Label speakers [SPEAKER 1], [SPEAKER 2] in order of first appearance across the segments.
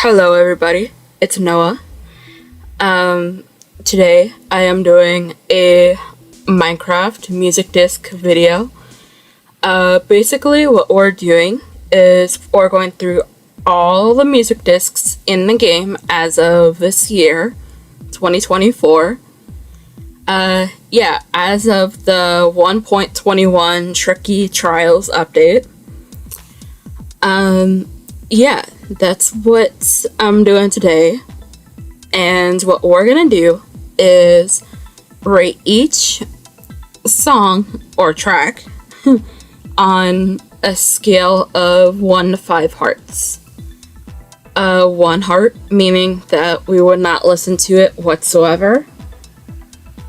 [SPEAKER 1] Hello, everybody. It's Noah. Today I am doing a Minecraft music disc video. Basically, what we're doing is we're going through all the music discs in the game as of this year, 2024. As of the 1.21 Tricky Trials update. That's what I'm doing today. And what we're gonna do is rate each song or track on a scale of 1 to 5 hearts. 1 heart meaning that we would not listen to it whatsoever,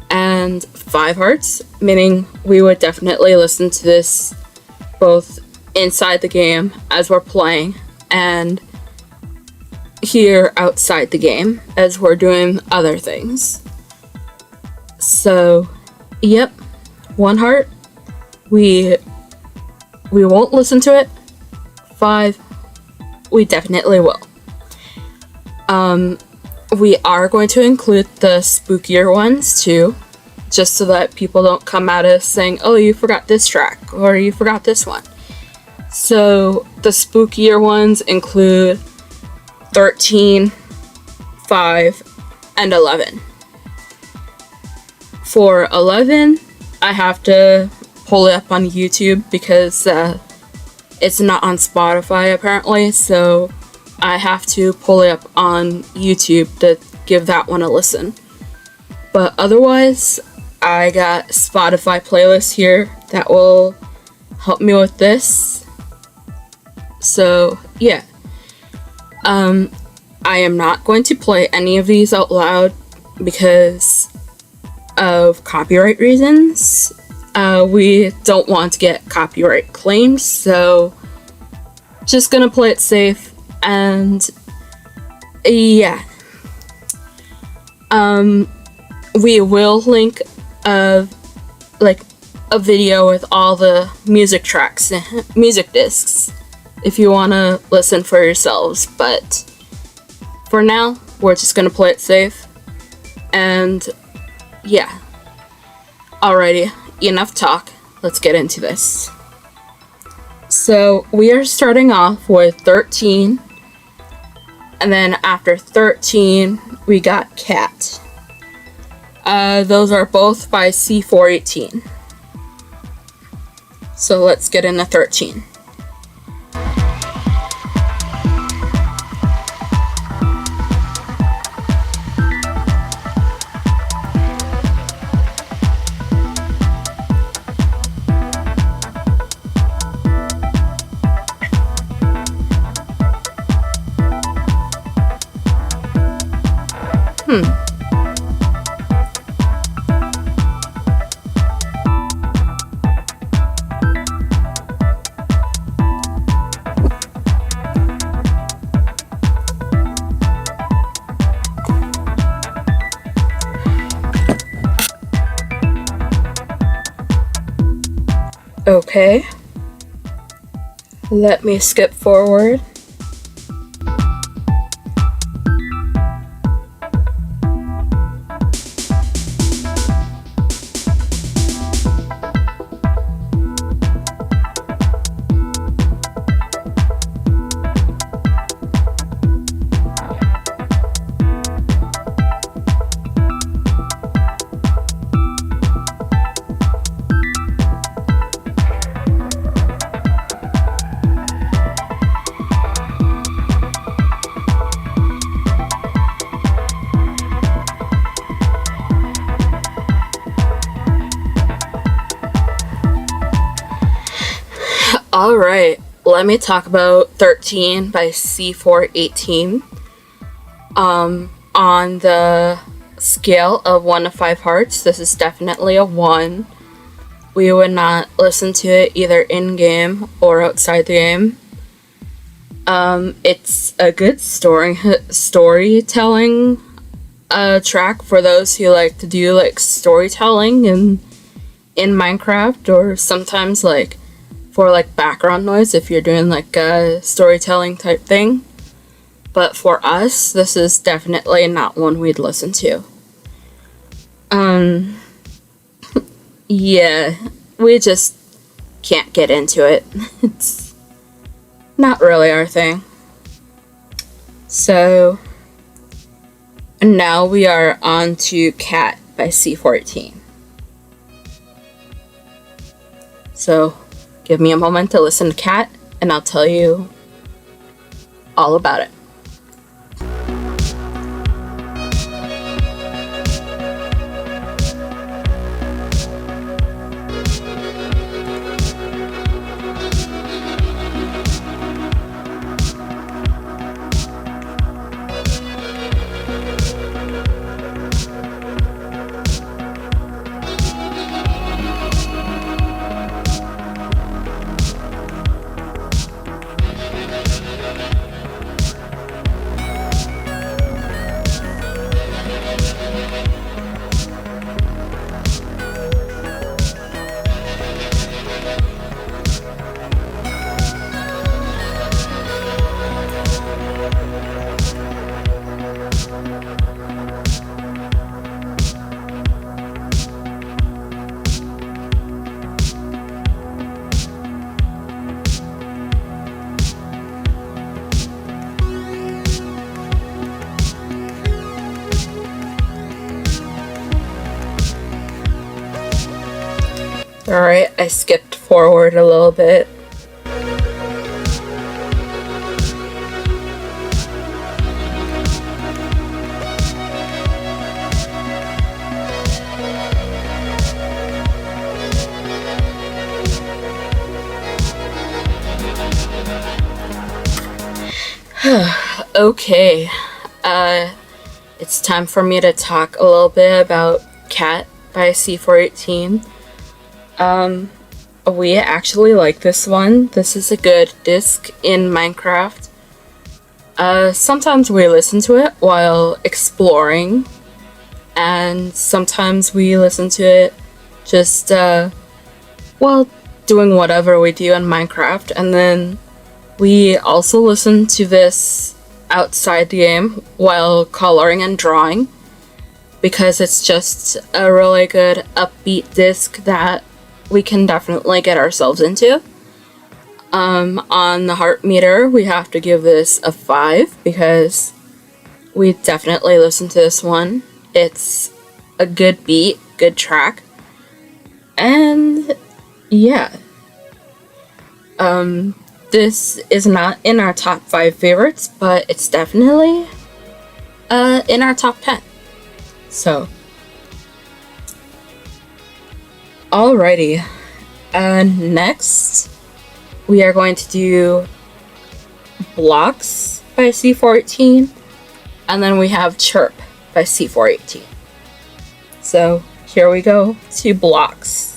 [SPEAKER 1] and 5 hearts meaning we would definitely listen to this both inside the game as we're playing and here outside the game as we're doing other things. So, 1 heart, we won't listen to it. 5, we definitely will. We are going to include the spookier ones too, just so that people don't come at us saying, oh, you forgot this track, or you forgot this one. So, the spookier ones include 13, 5, and 11. For 11, I have to pull it up on YouTube because it's not on Spotify apparently, so I have to pull it up on YouTube to give that one a listen. But otherwise, I got Spotify playlists here that will help me with this. So, I am not going to play any of these out loud because of copyright reasons. We don't want to get copyright claimed, so just gonna play it safe. And we will link a video with all the music tracks, music discs, if you want to listen for yourselves. But for now, we're just gonna play it safe. And alrighty, enough talk, let's get into this. So we are starting off with 13, and then after 13 we got Cat. Those are both by C418. So let's get into 13. Okay, let me skip forward. Alright, let me talk about 13 by C418. On the scale of 1 to 5 hearts, this is definitely a 1. We would not listen to it either in-game or outside the game. It's a good storytelling track for those who like to do like storytelling in Minecraft, or sometimes like for like background noise if you're doing like a storytelling type thing. but for us, this is definitely not one we'd listen to. Um, yeah, we just can't get into it. It's not really our thing. So, now we are on to Cat by C14. So, give me a moment to listen to Cat, and I'll tell you all about it. Alright, I skipped forward a little bit. Okay, it's time for me to talk a little bit about Cat by C418. We actually like this one. This is a good disc in Minecraft. Sometimes we listen to it while exploring, and sometimes we listen to it just, while doing whatever we do in Minecraft, and then we also listen to this outside the game while coloring and drawing, because it's just a really good upbeat disc that we can definitely get ourselves into. On the heart meter, we have to give this a 5 because we definitely listen to this one. It's a good beat, good track, and yeah. This is not in our top 5 favorites, but it's definitely in our top 10. So, alrighty. Next, we are going to do Blocks by C418, and then we have Chirp by C418. So, here we go to Blocks.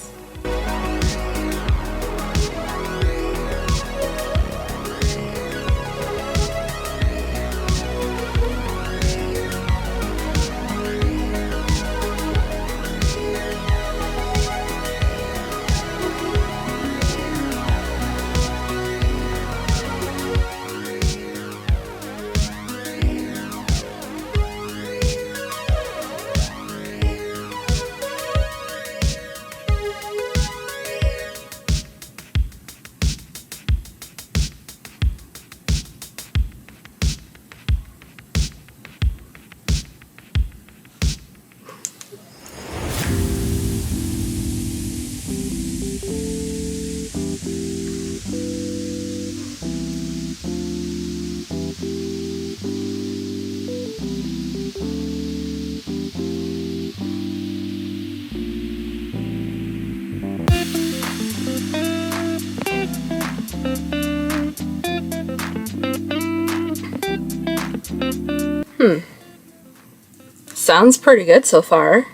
[SPEAKER 1] Sounds pretty good so far.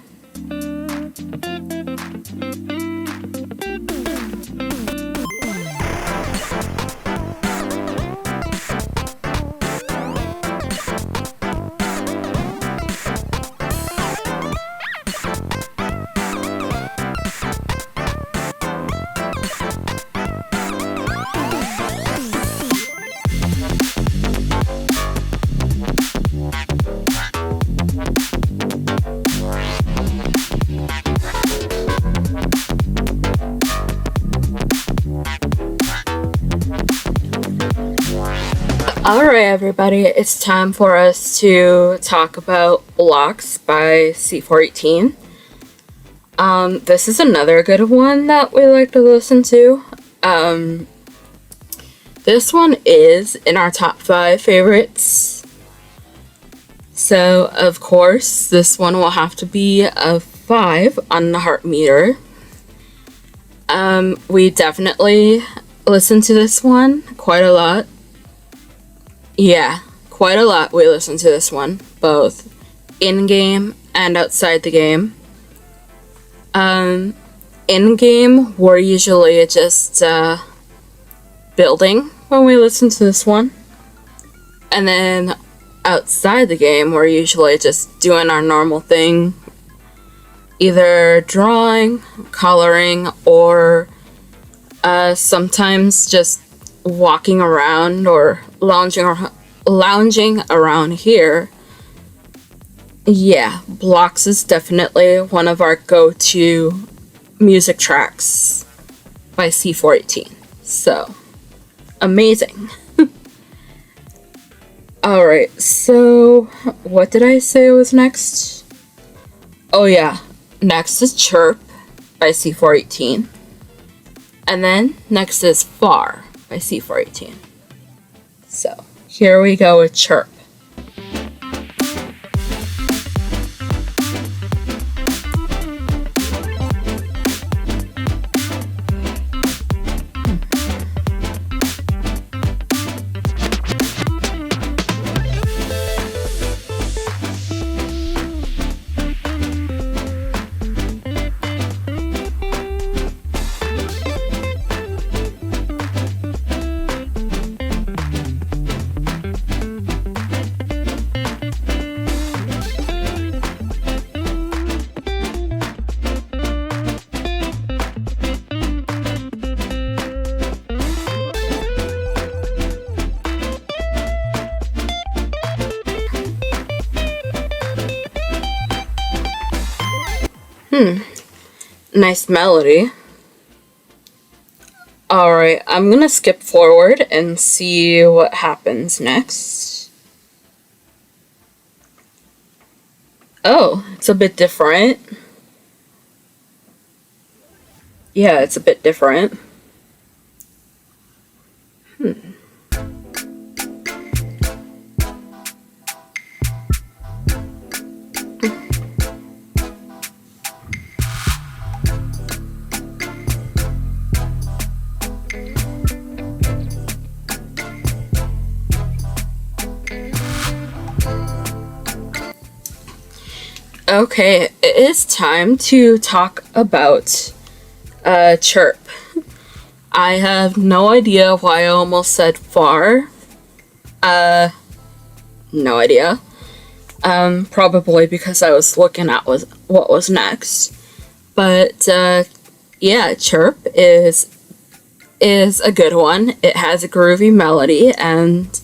[SPEAKER 1] Alright, everybody, it's time for us to talk about Blocks by C418. This is another good one that we like to listen to. This one is in our top 5 favorites. So, of course, this one will have to be a 5 on the heart meter. We definitely listen to this one quite a lot. Yeah, quite a lot we listen to this one, both in-game and outside the game. In-game, we're usually just building when we listen to this one. And then outside the game, we're usually just doing our normal thing, either drawing, coloring, or sometimes just walking around or lounging around here. Yeah, Blocks is definitely one of our go-to music tracks by C418. So, amazing. Alright, so what did I say was next? Oh yeah, next is Chirp by C418. And then next is Far by C418. So, here we go with Chirp. Nice melody. Alright, I'm gonna skip forward and see what happens next. Oh, it's a bit different. Yeah, it's a bit different. Okay, it is time to talk about Chirp. I have no idea why I almost said Far. No idea. Probably because I was looking at what was next. But yeah, Chirp is a good one. It has a groovy melody and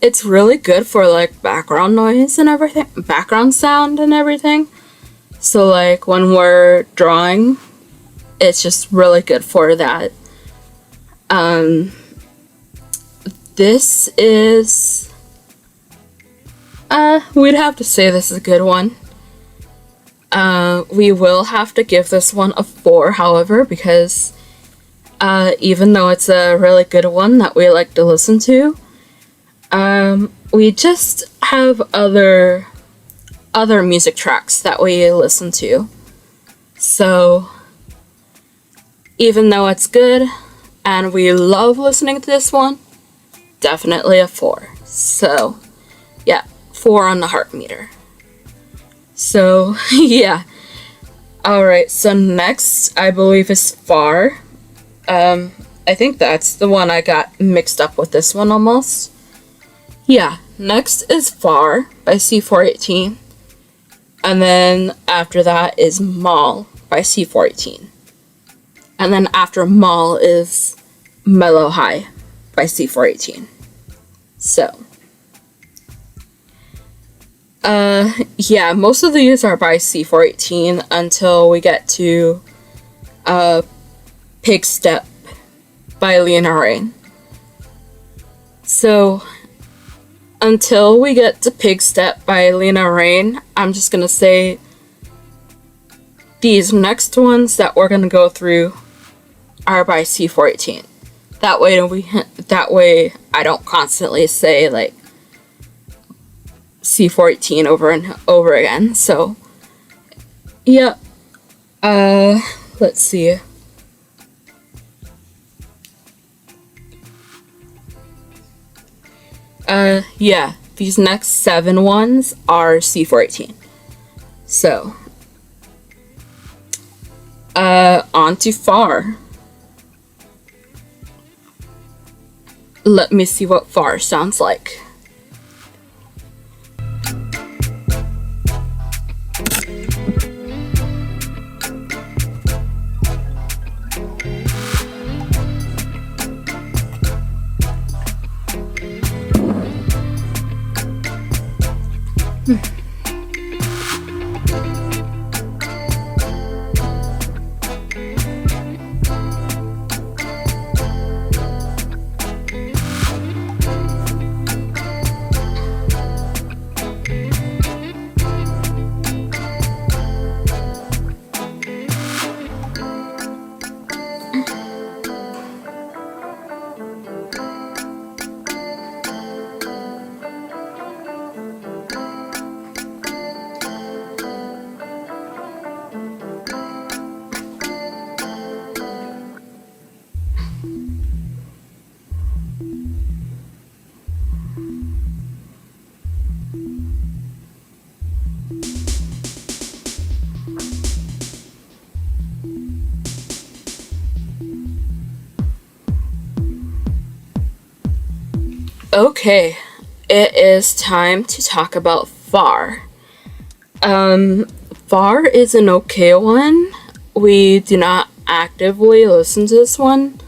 [SPEAKER 1] it's really good for like background noise and everything, background sound and everything. So like when we're drawing, it's just really good for that. This is we'd have to say this is a good one. We will have to give this one a 4, however, because even though it's a really good one that we like to listen to, we just have other music tracks that we listen to. So, even though it's good and we love listening to this one, definitely a 4. So, yeah, 4 on the heart meter. So, yeah. Alright, so next, I believe, is Far. I think that's the one I got mixed up with this one almost. Yeah, next is Far by C418. And then after that is Mall by C418. And then after Mall is Mellow High by C418. So, yeah, most of these are by C418 until we get to Pig Step by Leonard Rain. So, until we get to Pig Step by Lena Raine, I'm just gonna say these next ones that we're gonna go through are by C418. That way I don't constantly say like C418 over and over again. So yeah. Let's see. Yeah, these next 7 ones are C418. So, on to Far. Let me see what Far sounds like. Okay, it is time to talk about Far. Far is an okay one. We do not actively listen to this one.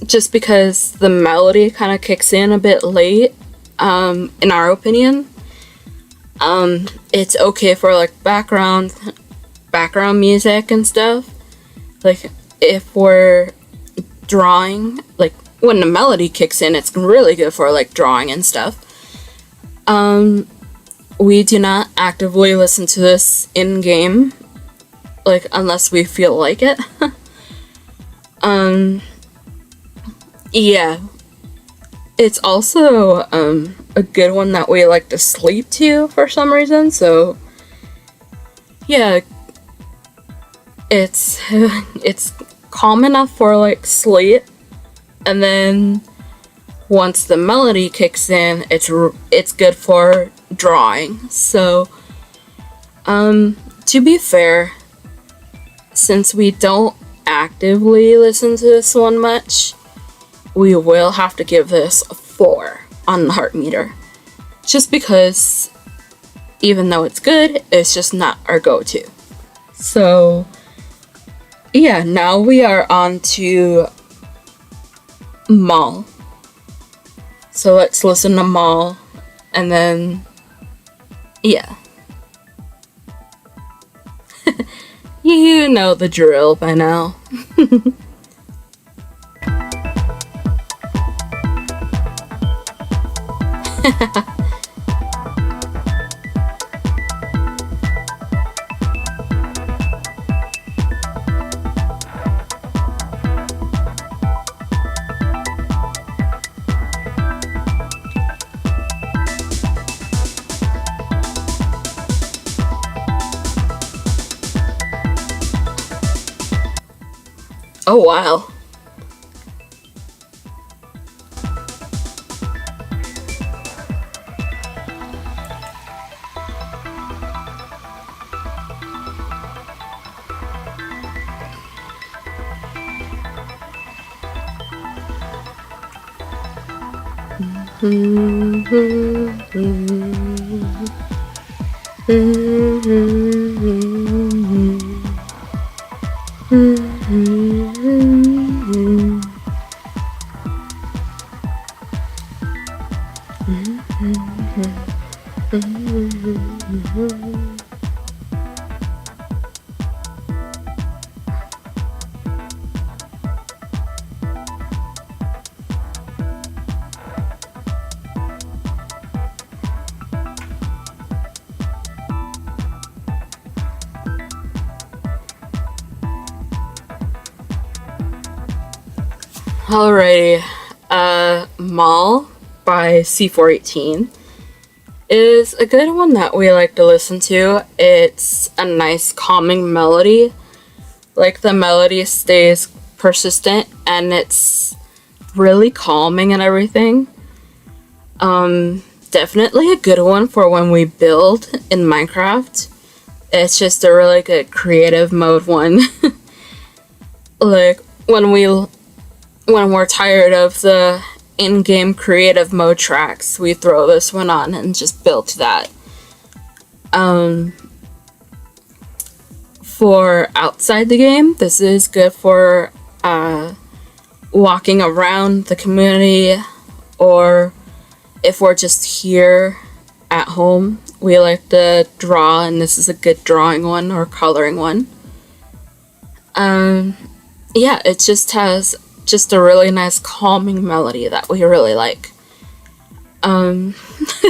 [SPEAKER 1] Just because the melody kind of kicks in a bit late, in our opinion. It's okay for like background music and stuff. Like if we're drawing, like when the melody kicks in, it's really good for like drawing and stuff. We do not actively listen to this in game, like unless we feel like it. Yeah. It's also a good one that we like to sleep to for some reason, so yeah, it's calm enough for like sleep, and then once the melody kicks in, it's good for drawing. So to be fair, since we don't actively listen to this one much, we will have to give this a 4 on the heart meter. Just because, even though it's good, it's just not our go-to. So, yeah, now we are on to Mall. So let's listen to Mall, and then, yeah. You know the drill by now. Oh wow. Alrighty. Mall by C418 is a good one that we like to listen to. It's a nice calming melody. Like the melody stays persistent and it's really calming and everything. Definitely a good one for when we build in Minecraft. It's just a really good creative mode one. Like when we're tired of the in-game creative mode tracks, we throw this one on and just build to that. For outside the game, this is good for walking around the community, or if we're just here at home, we like to draw, and this is a good drawing one or coloring one. Yeah, it just has just a really nice calming melody that we really like.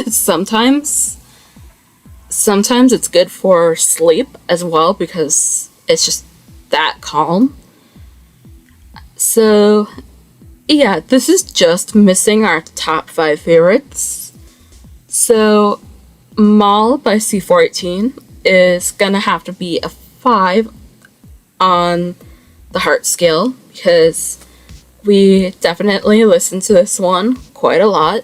[SPEAKER 1] Sometimes it's good for sleep as well because it's just that calm. So yeah, this is just missing our top 5 favorites. So Mall by C418 is gonna have to be a 5 on the heart scale because we definitely listen to this one quite a lot.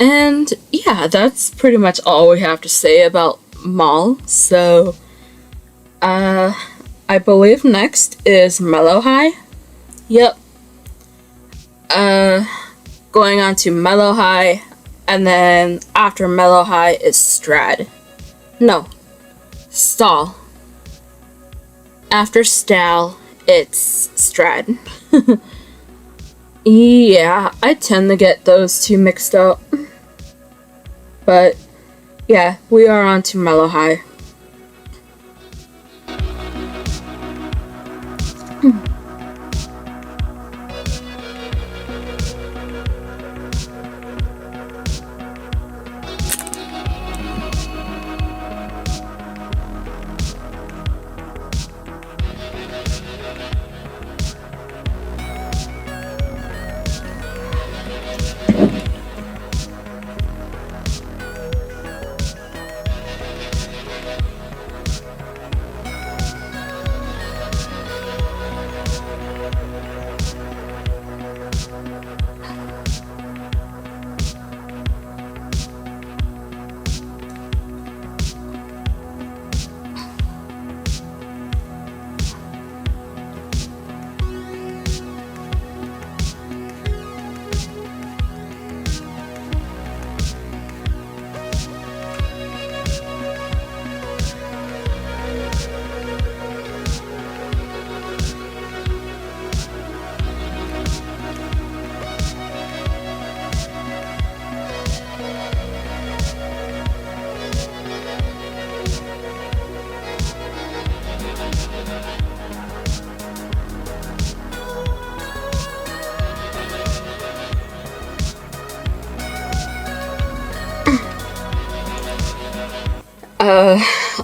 [SPEAKER 1] And yeah, that's pretty much all we have to say about Mall. So I believe next is Mellow High. Yep. Going on to Mellow High, and then after Mellow High is Strad. No, Stall. After Stal, it's Strad. Yeah, I tend to get those two mixed up. But yeah, we are on to Mellow High.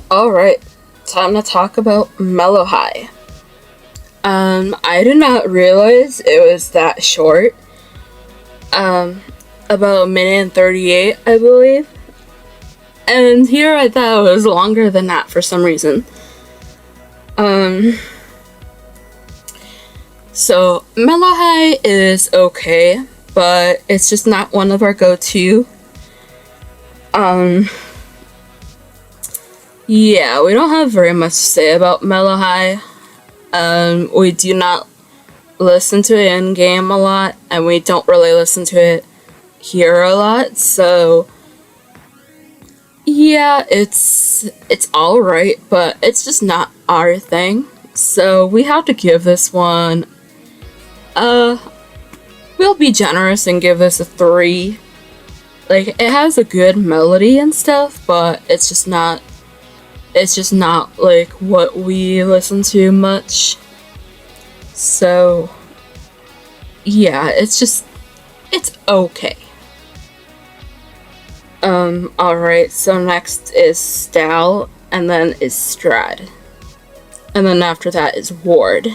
[SPEAKER 1] Alright, time to talk about Mellow High. I did not realize it was that short. About a minute and 38, I believe. And here I thought it was longer than that for some reason. So Mellow High is okay, but it's just not one of our go-to. Yeah, we don't have very much to say about Mellow High. We do not listen to it in game a lot, and we don't really listen to it here a lot. So yeah, it's alright, but it's just not our thing. So we have to give this one we'll be generous and give this a 3. Like, it has a good melody and stuff, but it's just not like what we listen to much. So yeah, it's okay. Alright, so next is Stal, and then is Strad. And then after that is Ward.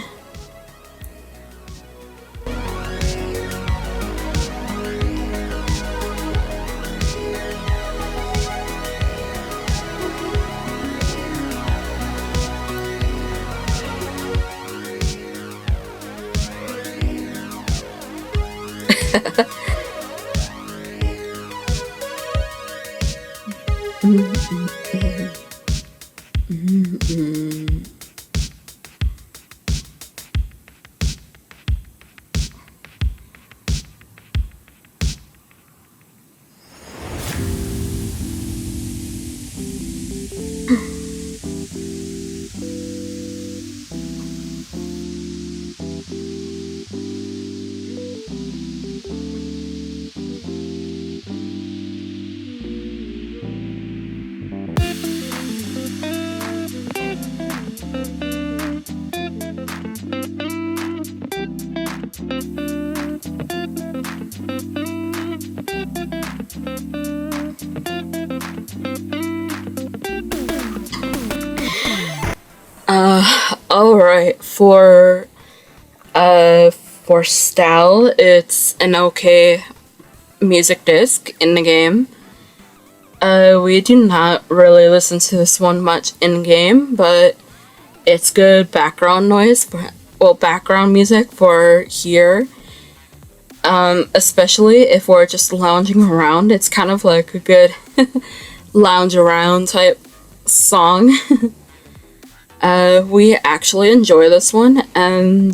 [SPEAKER 1] Alright, for style, it's an okay music disc in the game. We do not really listen to this one much in game, but it's good background noise background music for here. Especially if we're just lounging around, it's kind of like a good lounge around type song. We actually enjoy this one, and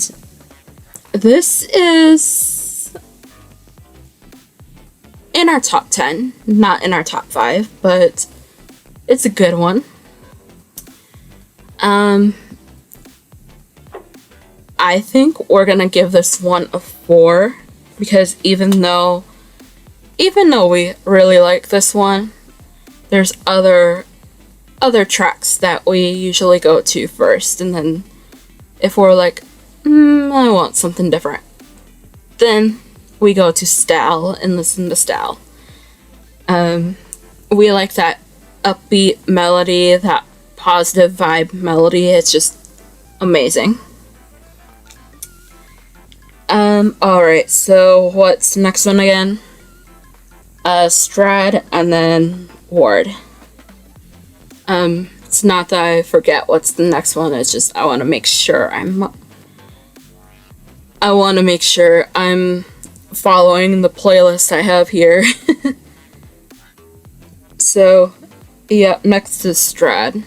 [SPEAKER 1] this is in our top 10, not in our top 5, but it's a good one. I think we're gonna give this one a 4, because even though we really like this one, there's other tracks that we usually go to first, and then if we're like, I want something different, then we go to style and listen to style. We like that upbeat melody, that positive vibe melody. It's just amazing. Alright, so what's the next one again? Strad and then Ward. It's not that I forget what's the next one, it's just I want to make sure I'm following the playlist I have here. So, yeah, next is Strad.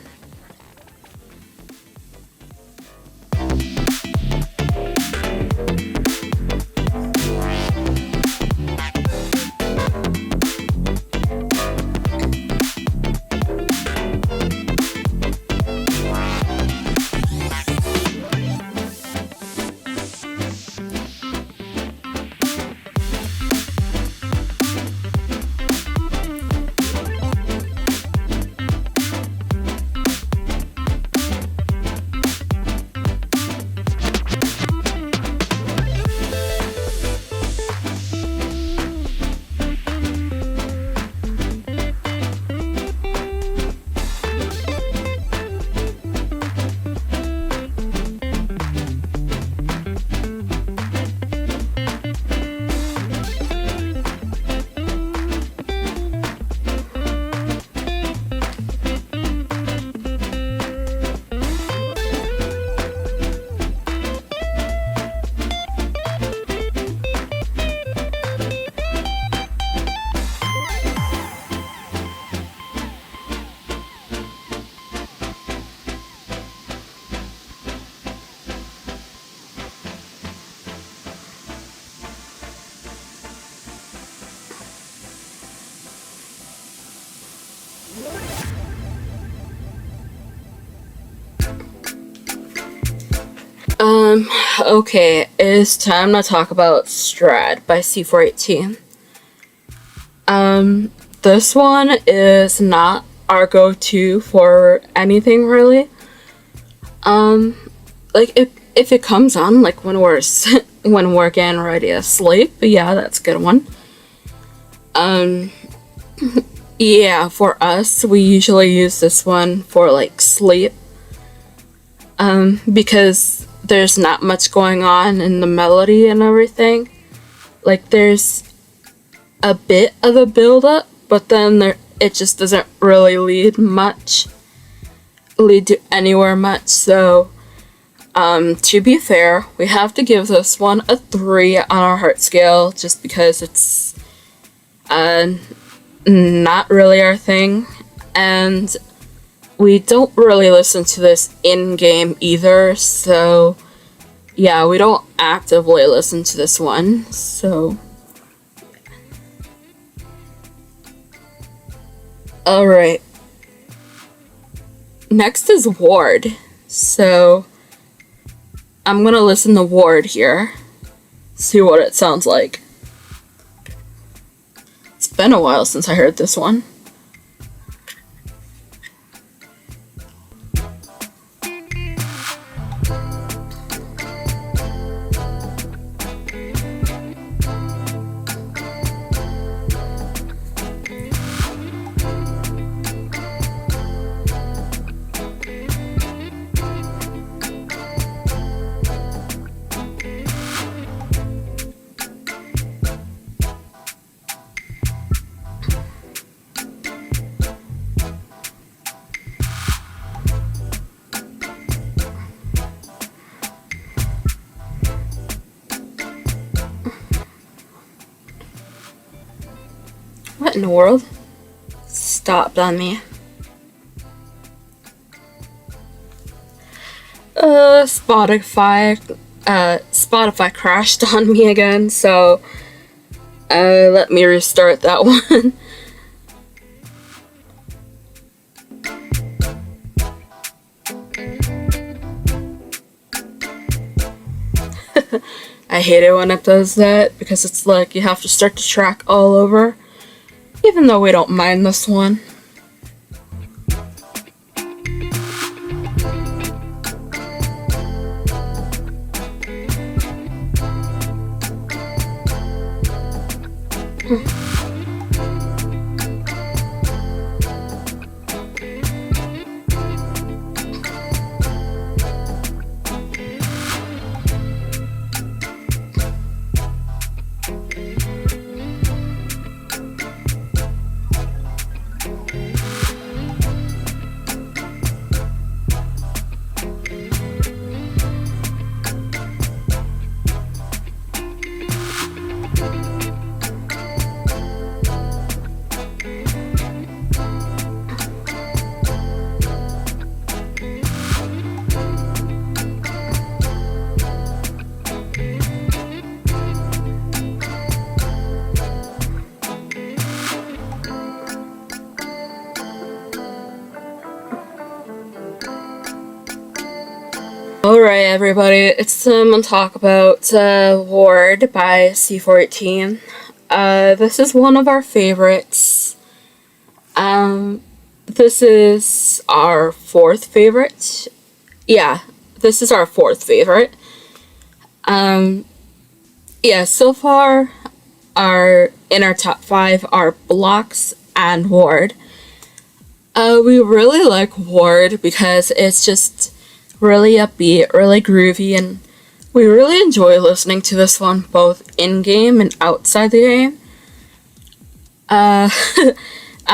[SPEAKER 1] Okay, it's time to talk about Strad by C418. This one is not our go-to for anything really. Like if it comes on like when we're when we're getting ready to sleep, yeah, that's a good one. Yeah, for us, we usually use this one for like sleep. Because there's not much going on in the melody and everything. Like there's a bit of a build up, but then it just doesn't really lead to anywhere much. So to be fair, we have to give this one a 3 on our heart scale, just because it's not really our thing. and we don't really listen to this in-game either, so yeah, we don't actively listen to this one, so... Alright. Next is Ward. So, I'm gonna listen to Ward here. See what it sounds like. It's been a while since I heard this one. What in the world? Stopped on me. Spotify crashed on me again, so let me restart that one. I hate it when it does that because it's like you have to start the track all over, even though we don't mind this one. Alright everybody, it's time to talk about Ward by C418. This is one of our favorites. This is our fourth favorite. Yeah, this is our fourth favorite. Yeah, so far in our top 5 are Blocks and Ward. We really like Ward because it's just really upbeat, really groovy, and we really enjoy listening to this one both in-game and outside the game. At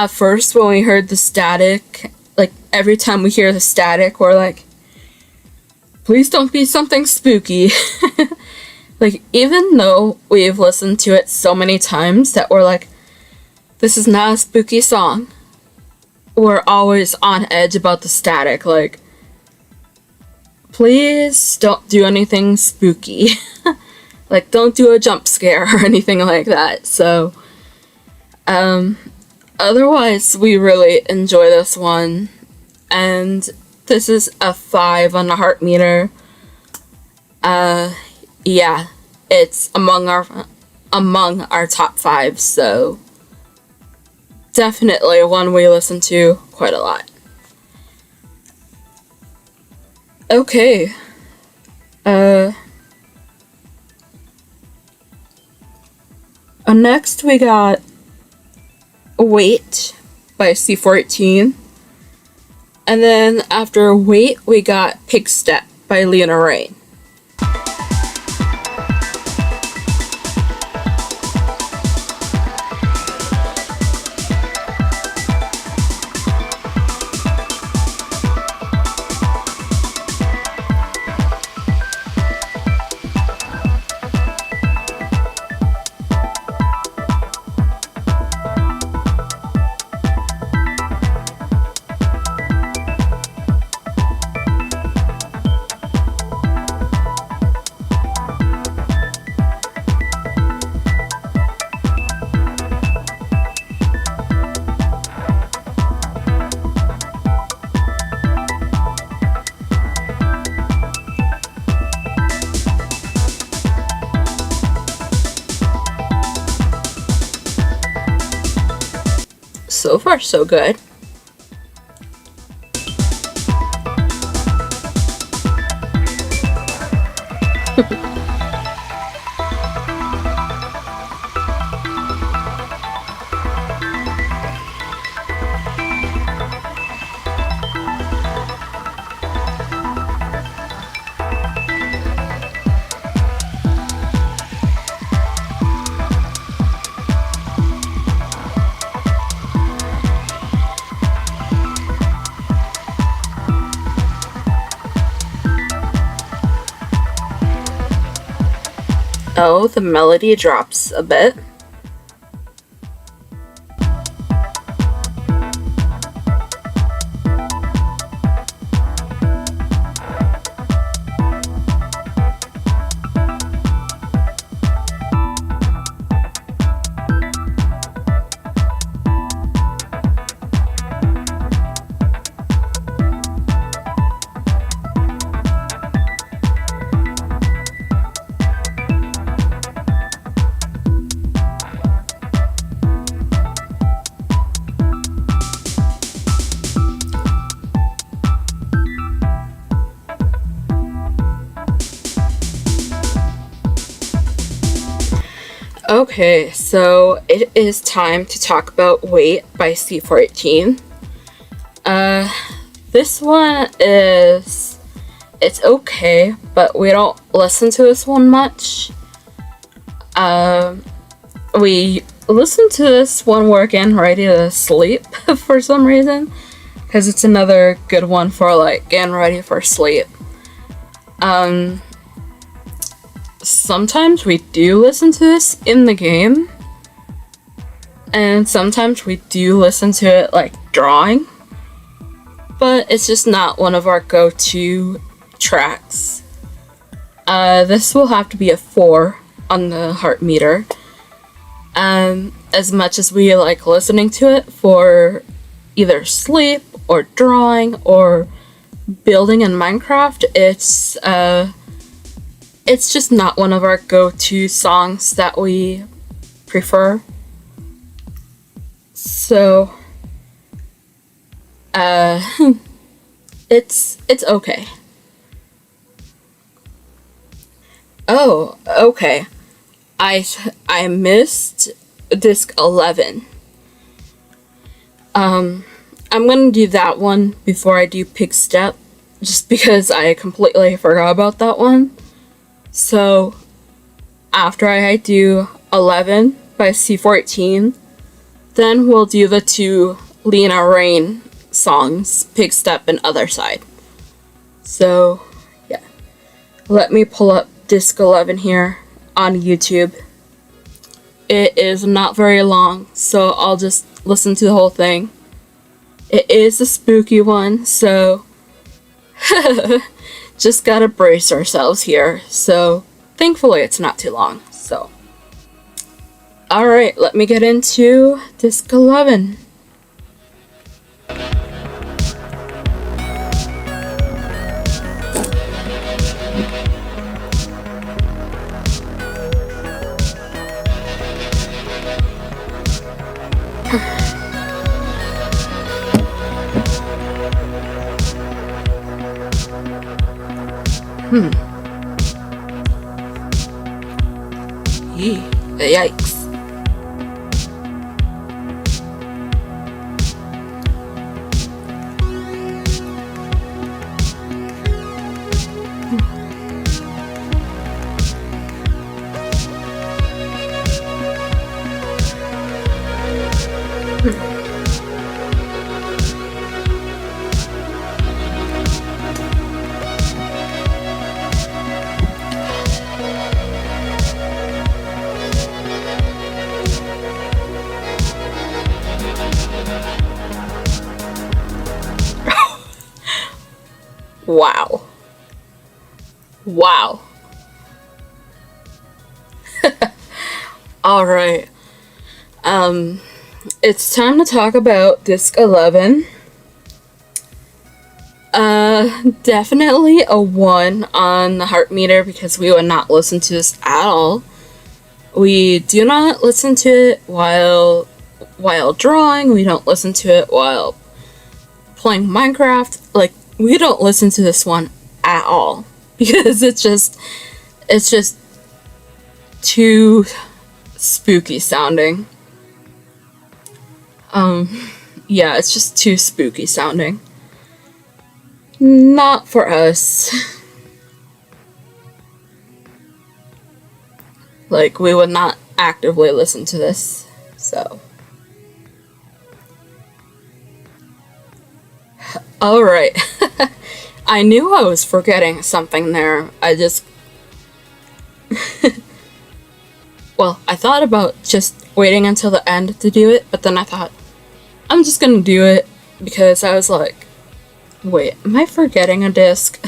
[SPEAKER 1] first, when we heard the static, like every time we hear the static, we're like, please don't be something spooky. Like, even though we've listened to it so many times that we're like, this is not a spooky song, we're always on edge about the static, like, please don't do anything spooky. Like, don't do a jump scare or anything like that. So, otherwise, we really enjoy this one. And this is a 5 on the heart meter. Yeah, it's among our top 5, so definitely one we listen to quite a lot. Okay. Next we got Wait by C418. And then after Wait, we got Pig Step by Leona Rain. so far so good. Oh, the melody drops a bit. Okay, so it is time to talk about Wait by C418. This one is, it's okay, but we don't listen to this one much. We listen to this when we're getting ready to sleep for some reason, because it's another good one for like getting ready for sleep. Sometimes we do listen to this in the game, and sometimes we do listen to it like drawing, but it's just not one of our go-to tracks. This will have to be a 4 on the heart meter. As much as we like listening to it for either sleep or drawing or building in Minecraft, it's just not one of our go-to songs that we prefer. So, it's okay. Oh, okay. I missed disc 11. I'm gonna do that one before I do Pig Step, just because I completely forgot about that one. So, after I do 11 by C418, then we'll do the 2 Lena Raine songs, Pig Step and Other Side. So, yeah. Let me pull up disc 11 here on YouTube. It is not very long, so I'll just listen to the whole thing. It is a spooky one, so just gotta brace ourselves here. So thankfully it's not too long. So alright, let me get into disc 11. Yikes. Wow. Wow. Alright. It's time to talk about disc 11. Definitely a 1 on the heart meter because we would not listen to this at all. We do not listen to it while while drawing, we don't listen to it while playing Minecraft. Like, we don't listen to this one at all because it's just too spooky sounding. Yeah, it's just too spooky sounding. Not for us. Like, we would not actively listen to this, so. Alright. I knew I was forgetting something there. Well, I thought about just waiting until the end to do it, but then I thought, I'm just gonna do it because I was like, wait, am I forgetting a disc?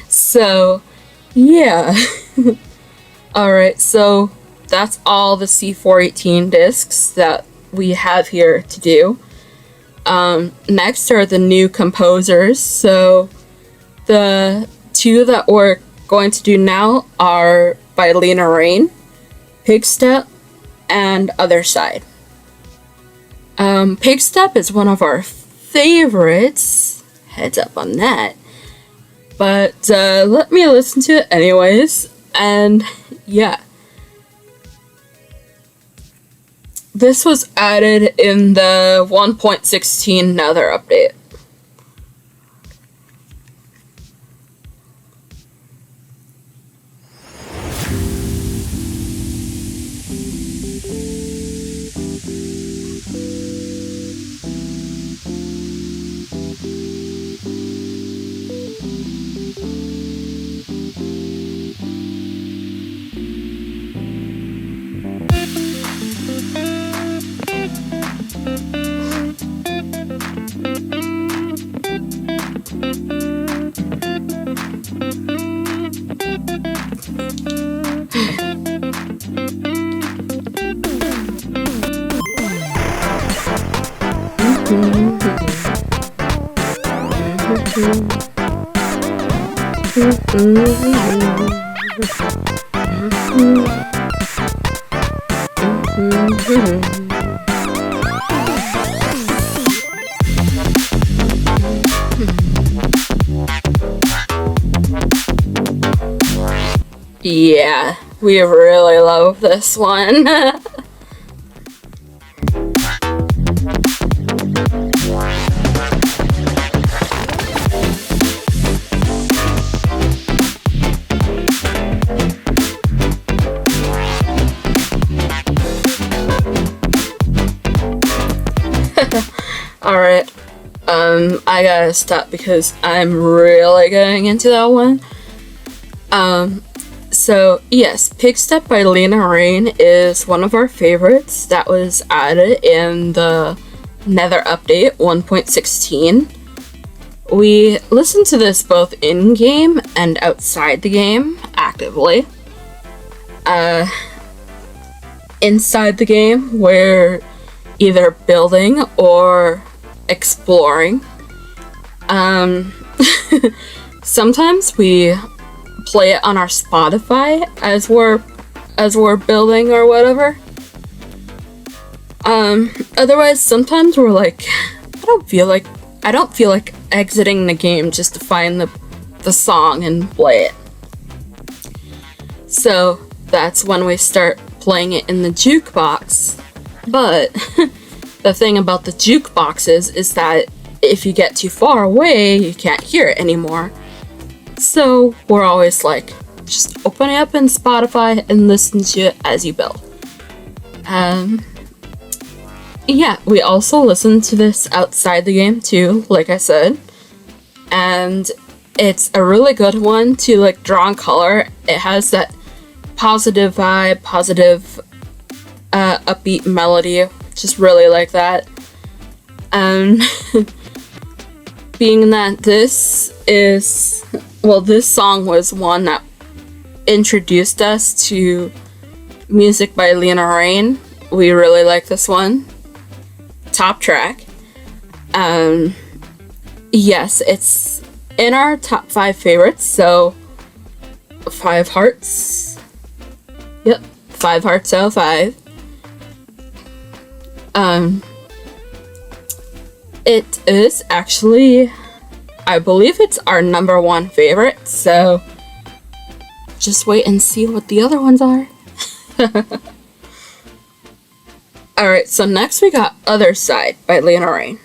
[SPEAKER 1] So, yeah. Alright, so that's all the C418 discs that we have here to do. Next are the new composers. So the two that we're going to do now are by Lena Raine, Pigstep, and Other Side. Pigstep is one of our favorites, heads up on that, but let me listen to it anyways, and yeah. This was added in the 1.16 Nether update. Yeah, we really love this one. Alright, I gotta stop because I'm really getting into that one. So yes, Pigstep by Lena Raine is one of our favorites that was added in the Nether update 1.16. We listen to this both in-game and outside the game actively. Inside the game, we're either building or exploring. Sometimes we play it on our Spotify as we're building or whatever. Otherwise, sometimes we're like, I don't feel like exiting the game just to find the song and play it. So that's when we start playing it in the jukebox. But the thing about the jukeboxes is that if you get too far away, you can't hear it anymore. So we're always like, just open it up in Spotify and listen to it as you build. Yeah, we also listen to this outside the game too, like I said. And it's a really good one to like draw in color. It has that positive vibe, positive upbeat melody. Just really like that. Being that this song was one that introduced us to music by Lena Raine. We really like this one. Top track. Yes, it's in our top 5 favorites, so 5 hearts. Yep, 5 hearts out of 5. It is actually, I believe it's our number one favorite, so just wait and see what the other ones are. Alright, so next we got Other Side by Lena Raine.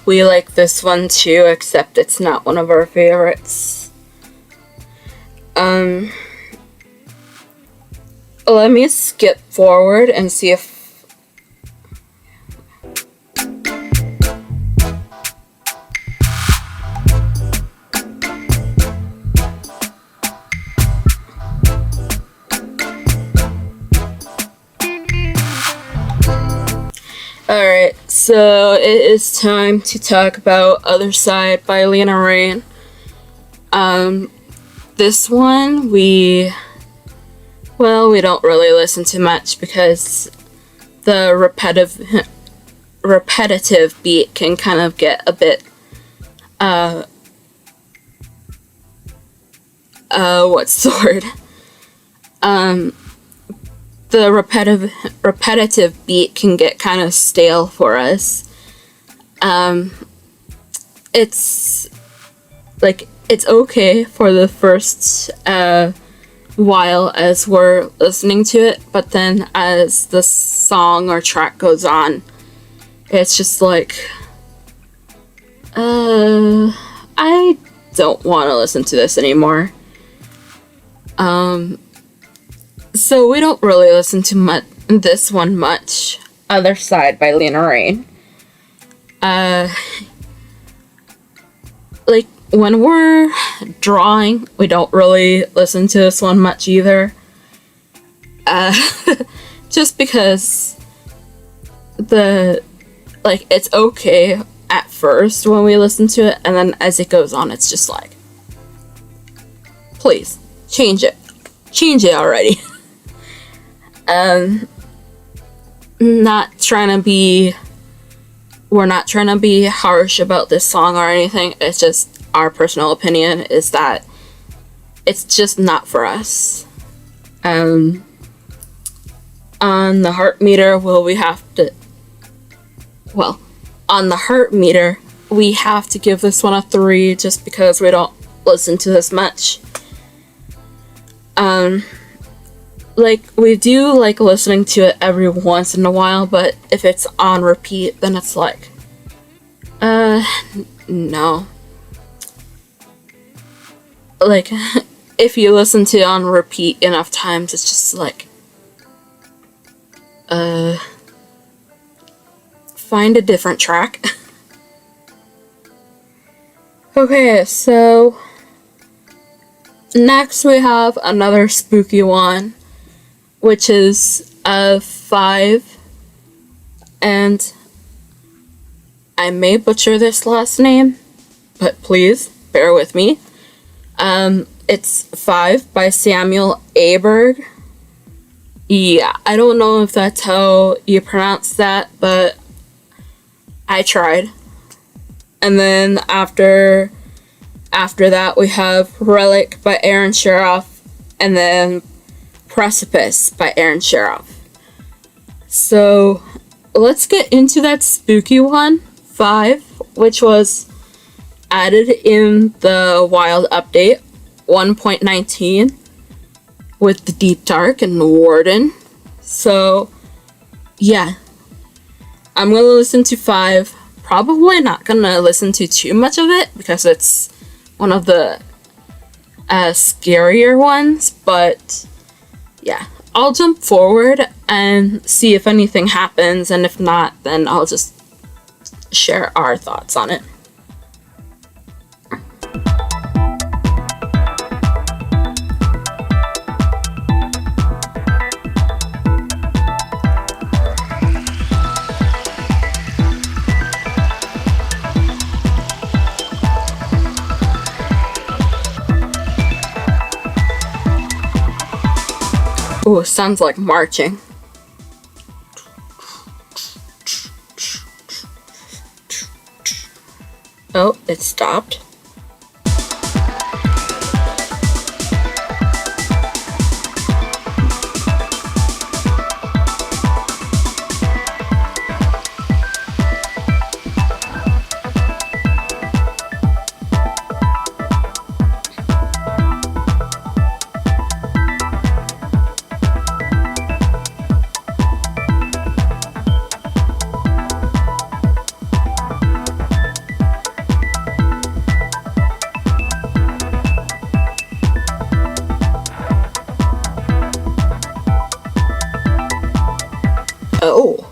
[SPEAKER 1] We like this one too, except it's not one of our favorites. Let me skip forward and see if... Alright, so it is time to talk about Other Side by Lena Raine. This one we don't really listen to much because the repetitive beat can kind of get a bit what's the word? The repetitive beat can get kind of stale for us. It's okay for the first while as we're listening to it, but then as the song or track goes on, it's just like, I don't want to listen to this anymore. So we don't really listen to this one much. Other Side by Lena Raine. Like, when we're drawing, we don't really listen to this one much either. Just because it's okay at first when we listen to it, and then as it goes on, it's just like, please, change it already. We're not trying to be harsh about this song or anything. It's just our personal opinion is that it's just not for us. On the heart meter, on the heart meter, we have to give this one a 3 just because we don't listen to this much. We do like listening to it every once in a while, but if it's on repeat, then it's like, no. Like, if you listen to it on repeat enough times, it's just like, find a different track. Okay, so next we have another spooky one, which is 5, and I may butcher this last name, but please bear with me. It's 5 by Samuel Aberg. Yeah, I don't know if that's how you pronounce that, but I tried. And then after that we have Relic by Aaron Sharoff, and then Precipice by Aaron Sheriff. So let's get into that spooky one, 5, which was added in the Wild Update 1.19 with the Deep Dark and the Warden. So yeah, I'm gonna listen to 5. Probably not gonna listen to too much of it because it's one of the scarier ones, but yeah, I'll jump forward and see if anything happens, and if not, then I'll just share our thoughts on it. Ooh, sounds like marching. Oh, it stopped. Oh.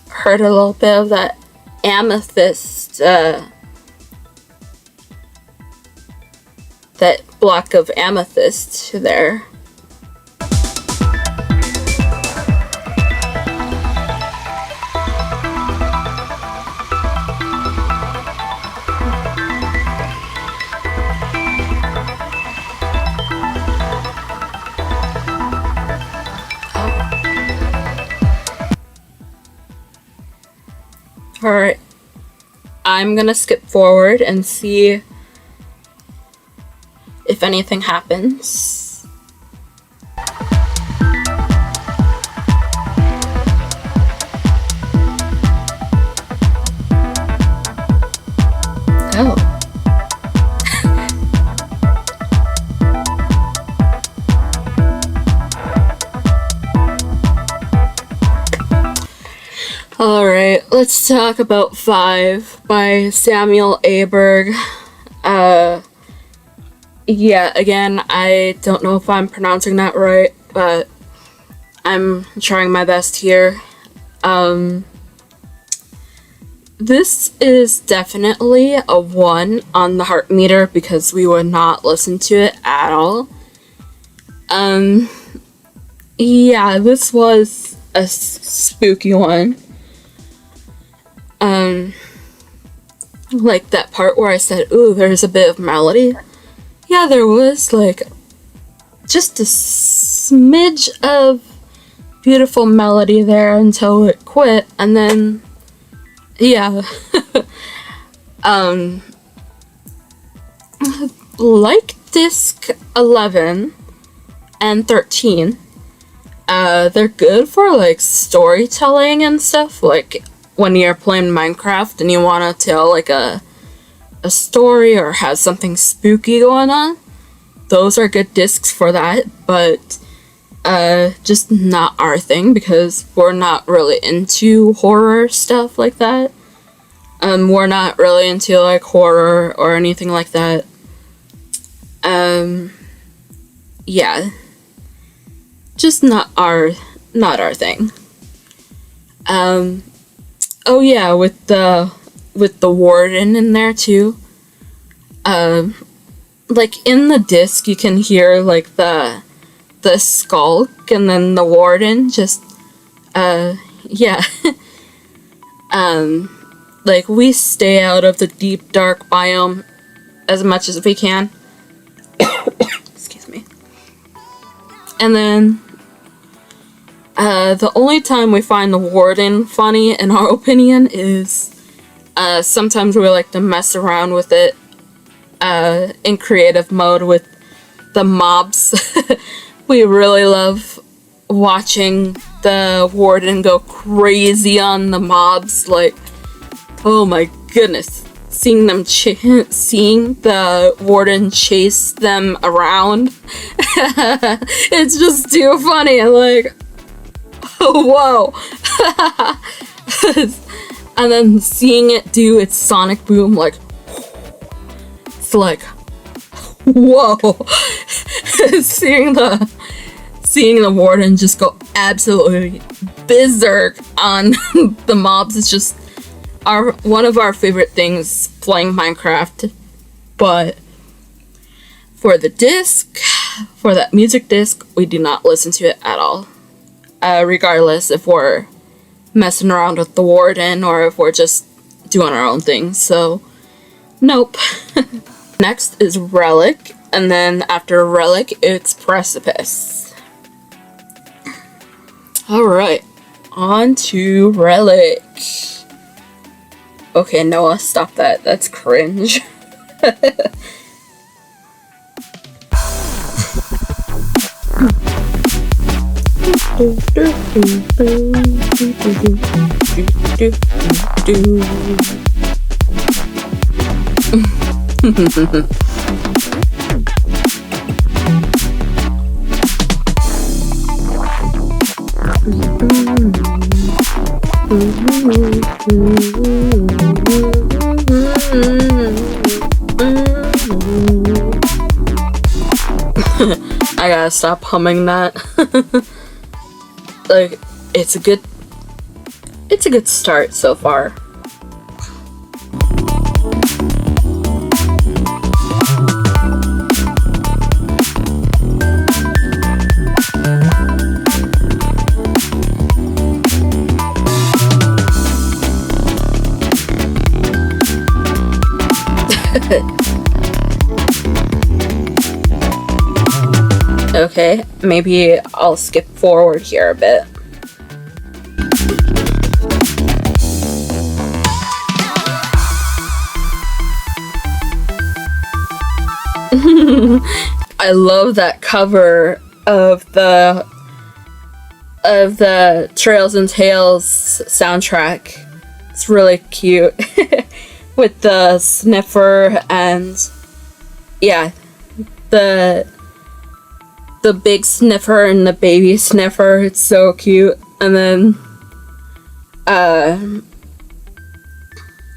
[SPEAKER 1] Heard a little bit of that amethyst, that block of amethyst there. Alright, I'm gonna skip forward and see if anything happens. Oh. Alright, let's talk about 5 by Samuel Aberg. Yeah, again, I don't know if I'm pronouncing that right, but I'm trying my best here. This is definitely a 1 on the heart meter because we would not listen to it at all. Yeah, this was a spooky one. Like that part where I said, ooh, there's a bit of melody. Yeah, there was, like, just a smidge of beautiful melody there until it quit, and then, yeah. Like disc 11 and 13, they're good for, like, storytelling and stuff, like, when you're playing Minecraft and you want to tell like a story or have something spooky going on, those are good discs for that, but just not our thing because we're not really into horror stuff like that. We're not really into like horror or anything like that. Yeah, just not our thing. Oh yeah, with the warden in there too. Like in the disc, you can hear like the skulk and then the warden. Just yeah. Like we stay out of the deep dark biome as much as we can. Excuse me. And then the only time we find the warden funny, in our opinion, is sometimes we like to mess around with it in creative mode with the mobs. We really love watching the warden go crazy on the mobs. Like, oh my goodness, seeing the warden chase them around, it's just too funny. Like, whoa. And then seeing it do its sonic boom, like, it's like, whoa. seeing the warden just go absolutely berserk on the mobs is just one of our favorite things playing Minecraft. But for that music disc, we do not listen to it at all. Regardless if we're messing around with the warden or if we're just doing our own thing. So, nope. Next is Relic, and then after Relic, it's Precipice. Alright, on to Relic. Okay, Noah, stop that. That's cringe. I gotta stop humming that. Like, it's a good start so far. Okay, maybe I'll skip forward here a bit. I love that cover of the Trails and Tales soundtrack. It's really cute. With the sniffer and yeah, the big sniffer and the baby sniffer. It's so cute. And then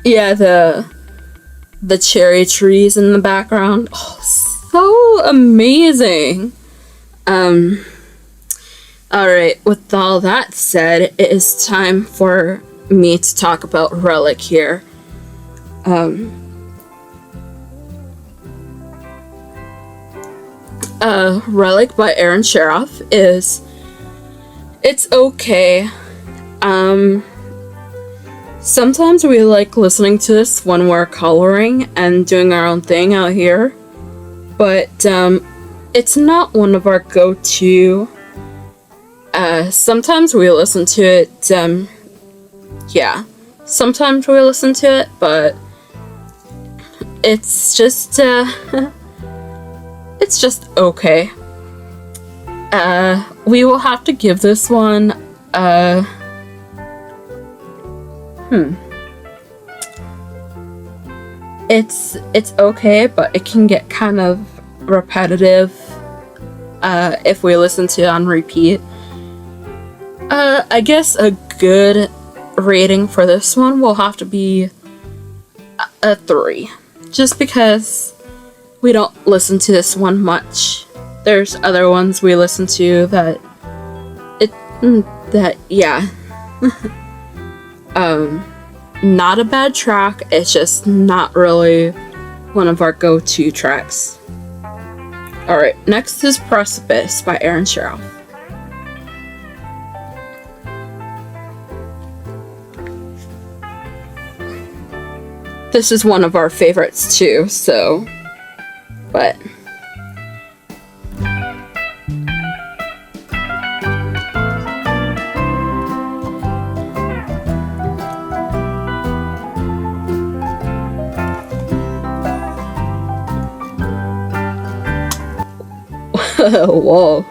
[SPEAKER 1] yeah, the cherry trees in the background. Oh, so amazing. Alright, with all that said, it is time for me to talk about Relic here. Relic by Aaron Sharoff it's okay. Sometimes we like listening to this when we're coloring and doing our own thing out here, but it's not one of our go-to. Sometimes we listen to it, yeah, sometimes we listen to it, but it's just it's just okay. We will have to give this one it's okay, but it can get kind of repetitive if we listen to it on repeat. I guess a good rating for this one will have to be a 3, just because we don't listen to this one much. There's other ones we listen to that yeah. Not a bad track, it's just not really one of our go-to tracks. Alright, next is Precipice by Aaron Sharoff. This is one of our favorites too, so, but Whoa.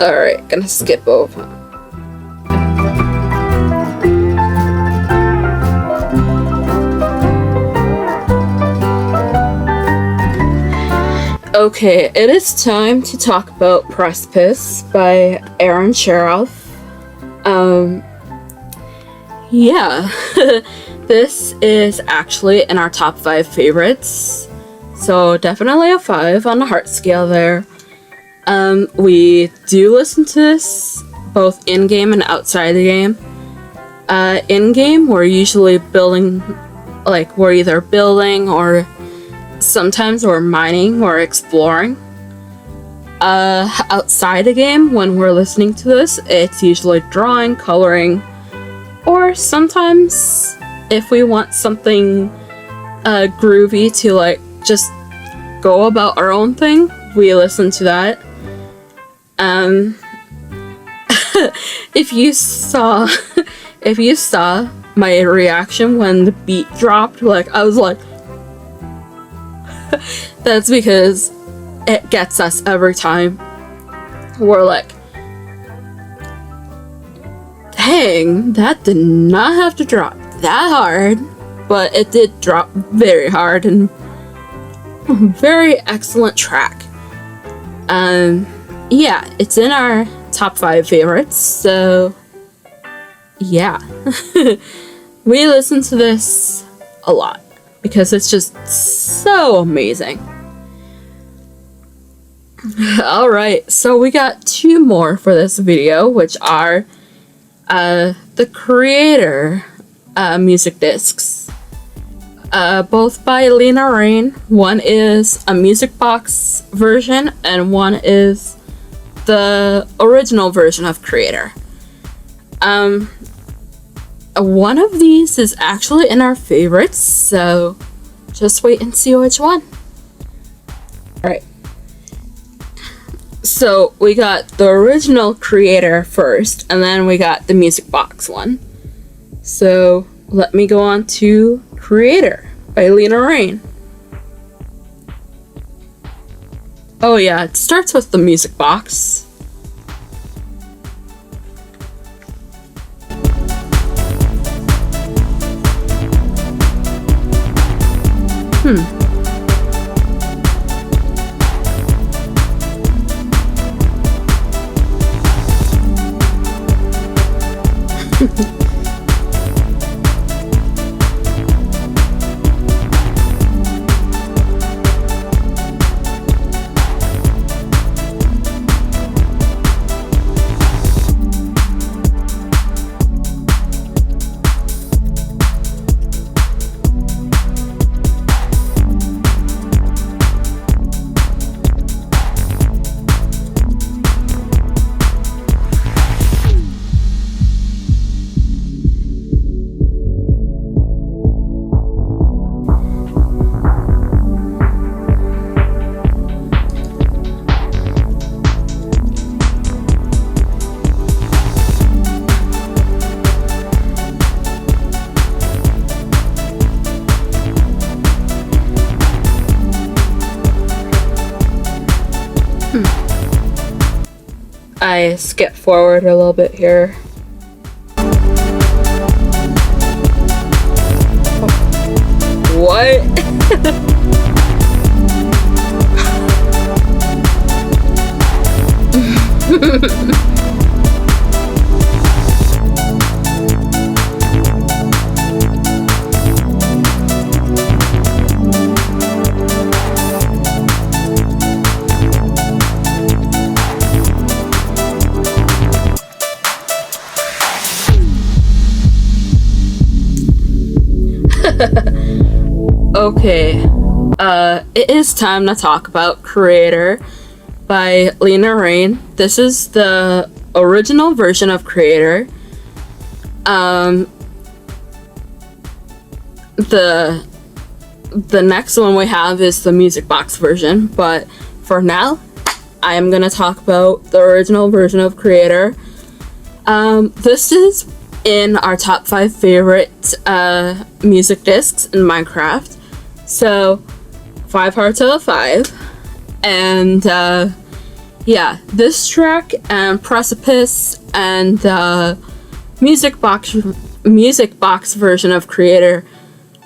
[SPEAKER 1] Alright, gonna skip over. Okay, it is time to talk about Precipice by Aaron Cheroff. Yeah, this is actually in our top 5 favorites, so definitely a 5 on the heart scale there. We do listen to this both in-game and outside the game. In-game, we're usually building, like, we're either building or sometimes we're mining or exploring. Outside the game, when we're listening to this, it's usually drawing, coloring, or sometimes if we want something groovy to, like, just go about our own thing, we listen to that. If you saw my reaction when the beat dropped, like, I was like, that's because it gets us every time. We're like, dang, that did not have to drop that hard, but it did drop very hard, and very excellent track. Yeah, it's in our top 5 favorites, so yeah. We listen to this a lot because it's just so amazing. Alright, so we got 2 more for this video, which are the Creator music discs. Both by Lena Raine. One is a music box version, and one is the original version of Creator. One of these is actually in our favorites, so just wait and see which one. Alright. So we got the original Creator first, and then we got the music box one. So let me go on to Creator by Lena Raine. Oh yeah, it starts with the music box. I skip forward a little bit here. What? Okay, it is time to talk about Creator by Lena Raine. This is the original version of Creator. The next one we have is the Music Box version, but for now, I am gonna talk about the original version of Creator. This is in our top 5 favorite music discs in Minecraft. So, 5 hearts out of 5. And yeah, this track and Precipice and the Music Box version of Creator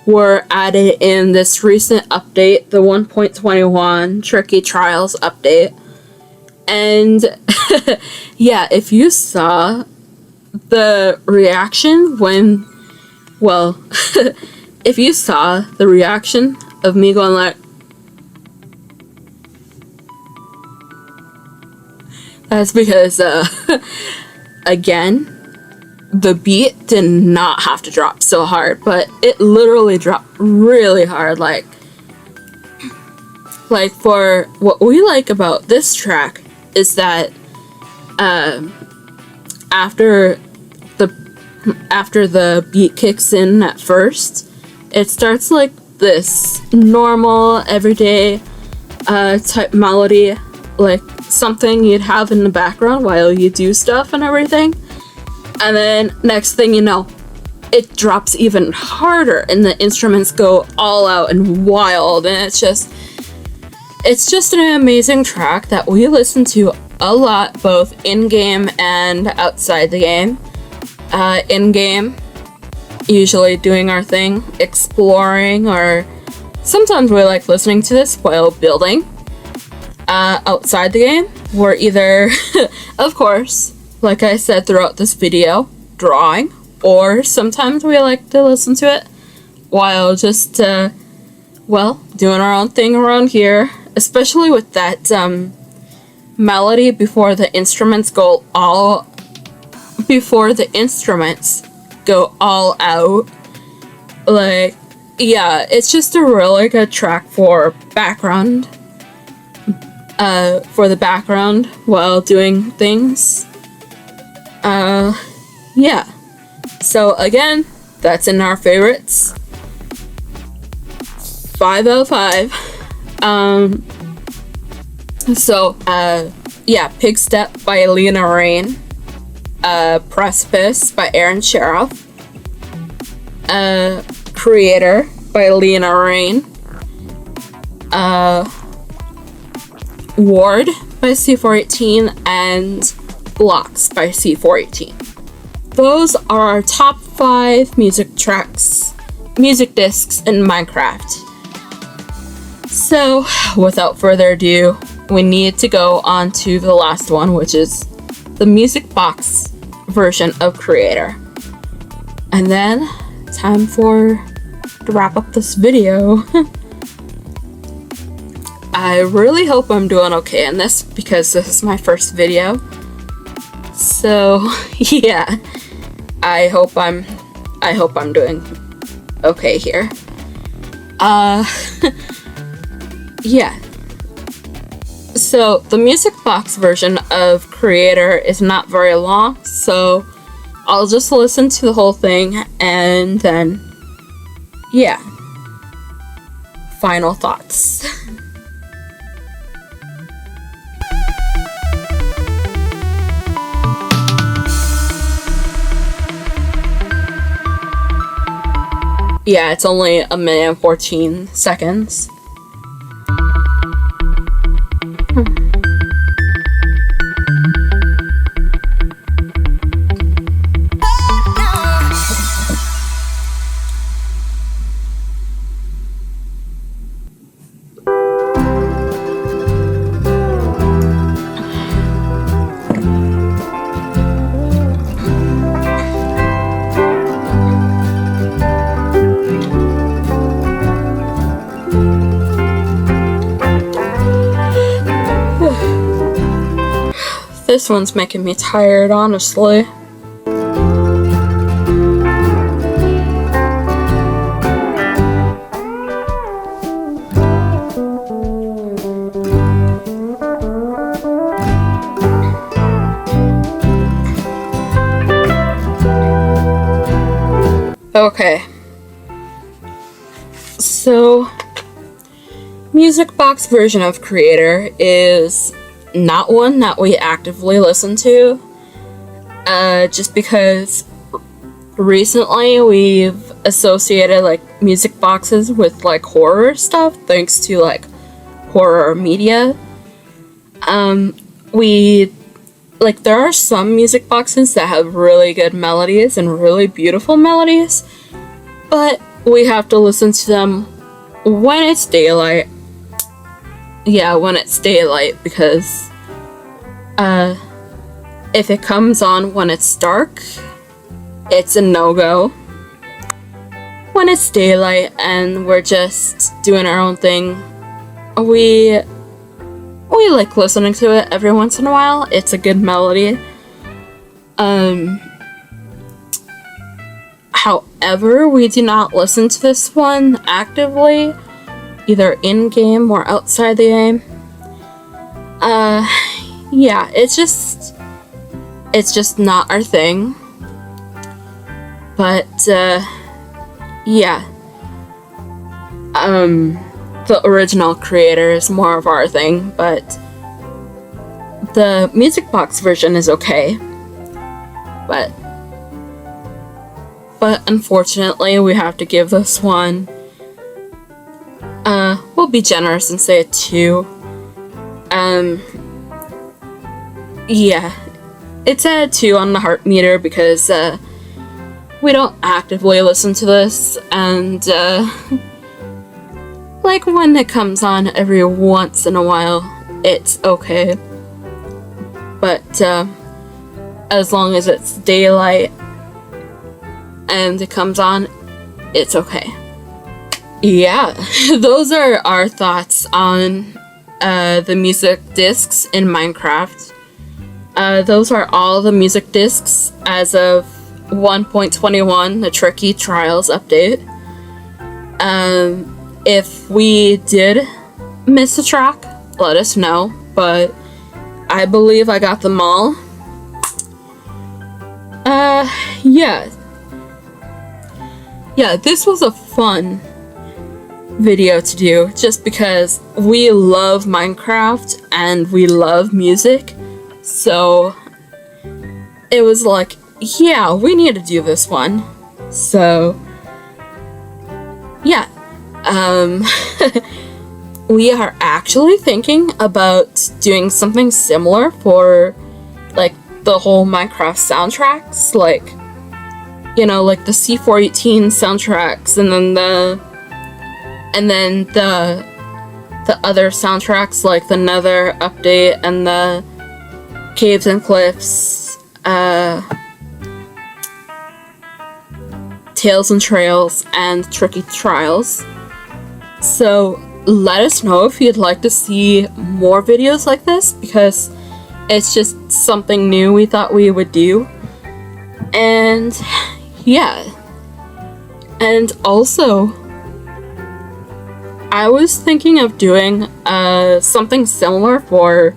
[SPEAKER 1] were added in this recent update, the 1.21 Tricky Trials update. And yeah, if you saw the reaction when, well, if you saw the reaction of me going like, that's because, again, the beat did not have to drop so hard, but it literally dropped really hard. Like for what we like about this track is that after the beat kicks in at first, it starts like this normal everyday type melody, like something you'd have in the background while you do stuff and everything. And then next thing you know, it drops even harder and the instruments go all out and wild, and it's just an amazing track that we listen to a lot, both in-game and outside the game. In-game, usually doing our thing, exploring, or sometimes we like listening to this while building. Outside the game, we're either, of course, like I said throughout this video, drawing, or sometimes we like to listen to it while just, well, doing our own thing around here, especially with that melody before the instruments go all out. Like, yeah, it's just a really good track for background, while doing things. Yeah. So again, that's in our favorites. 5 out of 5. Yeah, Pig Step by Lena Raine. Precipice by Aaron Sheriff. Creator by Lena Raine. Ward by C418 and Blocks by C418. Those are our top 5 music discs in Minecraft. So, without further ado, we need to go on to the last one, which is the Music Box version of Creator. And then, time to wrap up this video. I really hope I'm doing okay in this, because this is my first video. So, yeah, I hope I'm doing okay here. Yeah. So, the Music Box version of Creator is not very long, so I'll just listen to the whole thing and then, yeah, final thoughts. Yeah, it's only 1 minute and 14 seconds. This one's making me tired, honestly. So, Music Box version of Creator is not one that we actively listen to, just because recently we've associated like music boxes with like horror stuff thanks to like horror media. We like there are some music boxes that have really good melodies and really beautiful melodies, but we have to listen to them when it's daylight. Yeah, when it's daylight, because if it comes on when it's dark, it's a no-go. When it's daylight and we're just doing our own thing, we like listening to it every once in a while. It's a good melody. However, we do not listen to this one actively, either in-game or outside the game. Yeah, it's just not our thing. But, yeah. The original Creator is more of our thing, but the Music Box version is okay. But unfortunately, we have to give this one, we'll be generous and say a 2. Yeah, it's a 2 on the heart meter because, we don't actively listen to this, and, like when it comes on every once in a while, it's okay. But, as long as it's daylight and it comes on, it's okay. Yeah, those are our thoughts on the music discs in Minecraft. Those are all the music discs as of 1.21, the Tricky Trials update. If we did miss a track, let us know, but I believe I got them all. Yeah. Yeah, this was a fun video to do, just because we love Minecraft and we love music, so it was like, yeah, we need to do this one. So, yeah. We are actually thinking about doing something similar for, like, the whole Minecraft soundtracks, like, you know, like the C418 soundtracks, and then the other soundtracks, like the Nether update and the Caves and Cliffs, Tales and Trails, and Tricky Trials. So let us know if you'd like to see more videos like this, because it's just something new we thought we would do. And yeah. And also, I was thinking of doing something similar for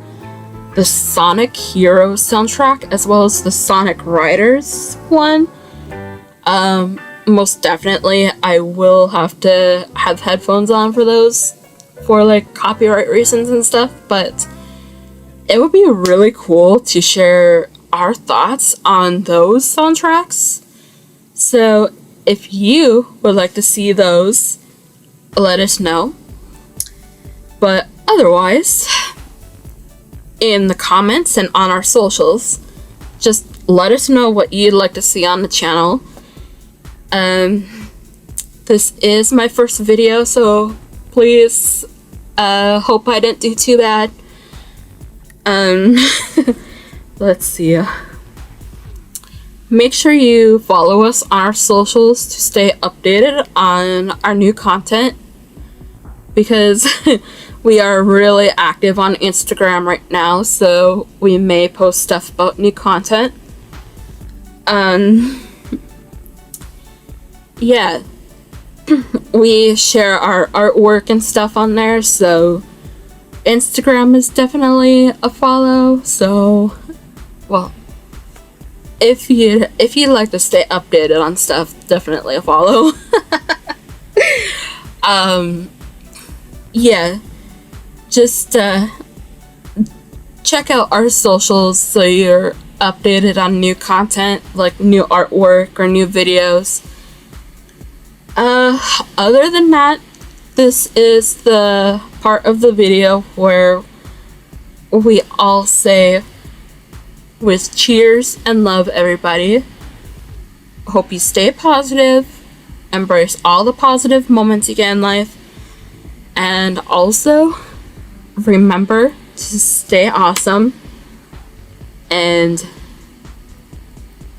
[SPEAKER 1] the Sonic Heroes soundtrack, as well as the Sonic Riders one. Most definitely, I will have to have headphones on for those, for like copyright reasons and stuff, but it would be really cool to share our thoughts on those soundtracks. So if you would like to see those, let us know. But otherwise, in the comments and on our socials, just let us know what you'd like to see on the channel. This is my first video, so please, hope I didn't do too bad. Let's see. Make sure you follow us on our socials to stay updated on our new content, because we are really active on Instagram right now, so we may post stuff about new content. Yeah, we share our artwork and stuff on there, so Instagram is definitely a follow. So, well, if you'd like to stay updated on stuff, definitely a follow. Yeah, just check out our socials so you're updated on new content, like new artwork or new videos. Other than that, this is the part of the video where we all say with cheers and love, everybody. Hope you stay positive, embrace all the positive moments you get in life, and also remember to stay awesome and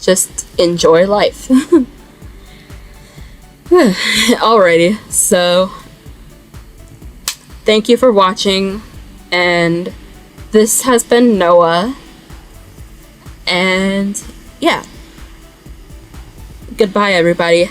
[SPEAKER 1] just enjoy life. Alrighty, so thank you for watching, and this has been Noah, and yeah, goodbye everybody.